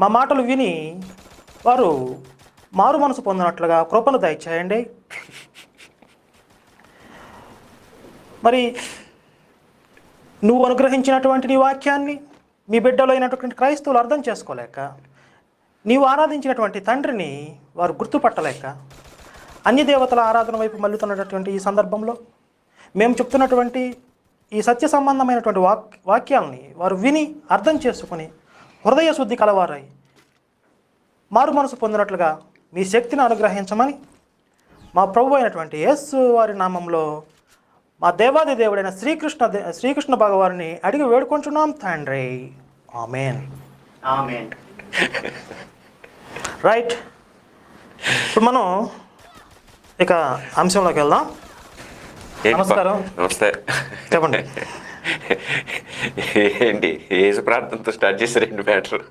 మా మాటలు విని వారు మారు మనసు పొందినట్లుగా కృపను దయచేయండి. మరి నువ్వు అనుగ్రహించినటువంటి నీ వాక్యాన్ని మీ బిడ్డలో అయినటువంటి క్రైస్తవులు అర్థం చేసుకోలేక, నీవు ఆరాధించినటువంటి తండ్రిని వారు గుర్తుపట్టలేక అన్య దేవతల ఆరాధన వైపు మళ్ళుతున్నటువంటి ఈ సందర్భంలో మేము చెప్తున్నటువంటి ఈ సత్య సంబంధమైనటువంటి వాక్యాలని వారు విని అర్థం చేసుకుని హృదయ శుద్ధి కలవారై మారు మనసు పొందినట్లుగా మీ శక్తిని అనుగ్రహించమని మా ప్రభు అయినటువంటి యేసు వారి నామంలో మా దేవాది దేవుడైన శ్రీకృష్ణ భగవాన్ని అడిగి వేడుకుంటున్నాం తండ్రి. ఆమేన్. ఆమేన్. రైట్, ఇప్పుడు మనం ఇక అంశంలోకి వెళ్దాం. నమస్కారం. నమస్తే. చెప్పండి. ఏంటి ఏసు ప్రార్థనతో స్టార్ట్ చేశారు ఏంటి మ్యాటర్?